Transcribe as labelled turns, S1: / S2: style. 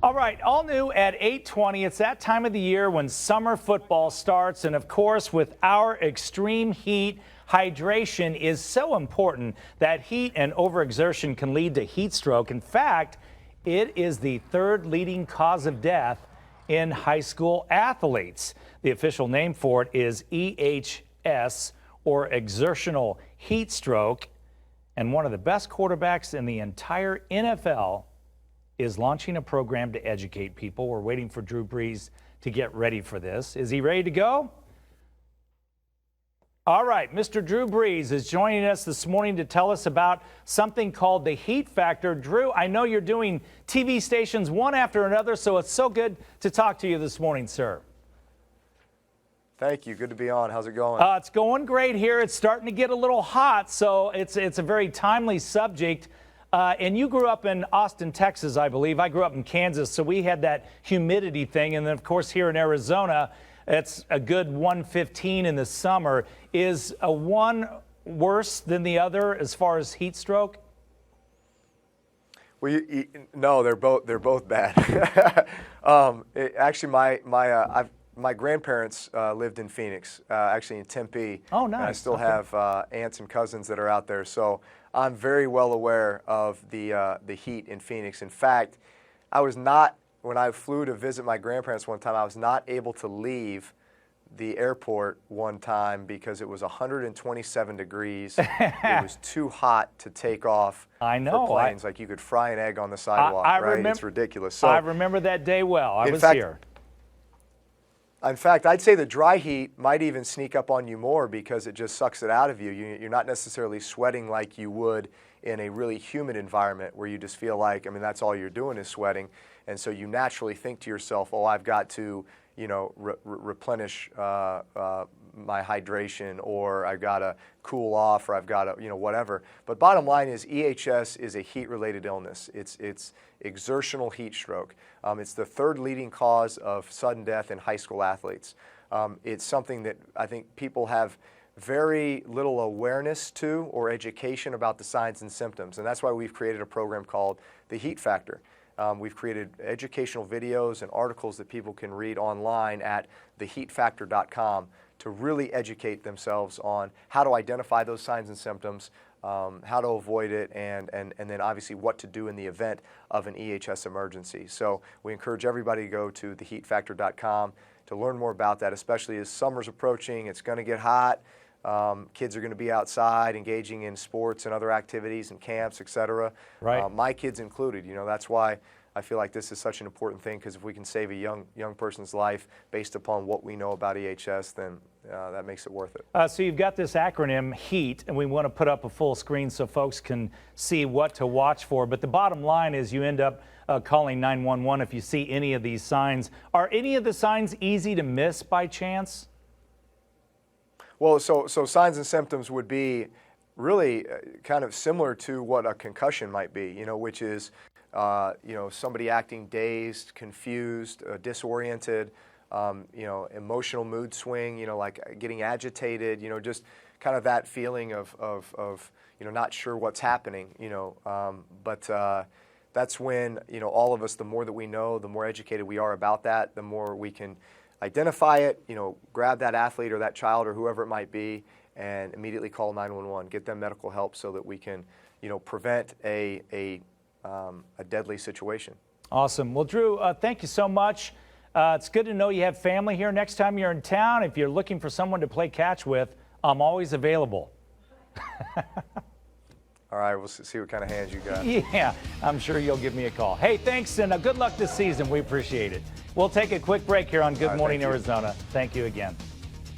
S1: All right, all new at 8:20. It's that time of the year when summer football starts. And of course, with our extreme heat, hydration is so important. That heat and overexertion can lead to heat stroke. In fact, it is the third leading cause of death in high school athletes. The official name for it is EHS, or exertional heat stroke. And one of the best quarterbacks in the entire NFL is launching a program to educate people. We're waiting for Drew Brees to get ready for this. Is he ready to go? All right, Mr. Drew Brees is joining us this morning to tell us about something called the heat factor. Drew, I know you're doing TV stations one after another, so it's so good to talk to you this morning, sir.
S2: Thank you. Good to be on. How's it going?
S1: It's going great here. It's starting to get a little hot, so it's a very timely subject. And you grew up in Austin, Texas, I believe. I grew up in Kansas, so we had that humidity thing. And then, of course, here in Arizona, it's a good 115 in the summer. Is one worse than the other as far as heat stroke?
S2: Well, no, they're both bad. Actually, my grandparents lived in Phoenix, actually in Tempe.
S1: Oh, nice.
S2: And I still have aunts and cousins that are out there. So I'm very well aware of the heat in Phoenix. In fact, when I flew to visit my grandparents one time, I was not able to leave the airport one time because it was 127 degrees. It was too hot to take off.
S1: I know.
S2: For planes. Like you could fry an egg on the sidewalk, right? It's ridiculous. So,
S1: I remember that day well. I was here.
S2: In fact, I'd say the dry heat might even sneak up on you more because it just sucks it out of you. You're not necessarily sweating like you would in a really humid environment where you just feel like, I mean, that's all you're doing is sweating. And so you naturally think to yourself, oh, I've got to, replenish my hydration, or I've got to cool off, or I've got to, whatever. But bottom line is EHS is a heat-related illness. It's exertional heat stroke. It's the third leading cause of sudden death in high school athletes. It's something that I think people have very little awareness to or education about the signs and symptoms. And that's why we've created a program called the Heat Factor. We've created educational videos and articles that people can read online at theheatfactor.com to really educate themselves on how to identify those signs and symptoms, how to avoid it, and then obviously what to do in the event of an EHS emergency. So we encourage everybody to go to theheatfactor.com to learn more about that, especially as summer's approaching. It's going to get hot. Kids are going to be outside engaging in sports and other activities and camps, etc.
S1: Right.
S2: My kids included. That's why I feel like this is such an important thing, because if we can save a young person's life based upon what we know about EHS, then that makes it worth it.
S1: So you've got this acronym HEAT, and we want to put up a full screen so folks can see what to watch for. But the bottom line is you end up calling 911 if you see any of these signs. Are any of the signs easy to miss by chance?
S2: Well, so signs and symptoms would be really kind of similar to what a concussion might be, which is, somebody acting dazed, confused, disoriented, emotional mood swing, like getting agitated, just kind of that feeling of not sure what's happening, but that's when, all of us, the more that we know, the more educated we are about that, the more we can identify it, grab that athlete or that child or whoever it might be and immediately call 911, get them medical help so that we can, prevent a deadly situation.
S1: Awesome. Well, Drew, thank you so much. It's good to know you have family here. Next time you're in town, if you're looking for someone to play catch with, I'm always available.
S2: All right, we'll see what kind of hands you got.
S1: Yeah, I'm sure you'll give me a call. Hey, thanks, and good luck this season. We appreciate it. We'll take a quick break here on Good Morning Arizona. Thank you again.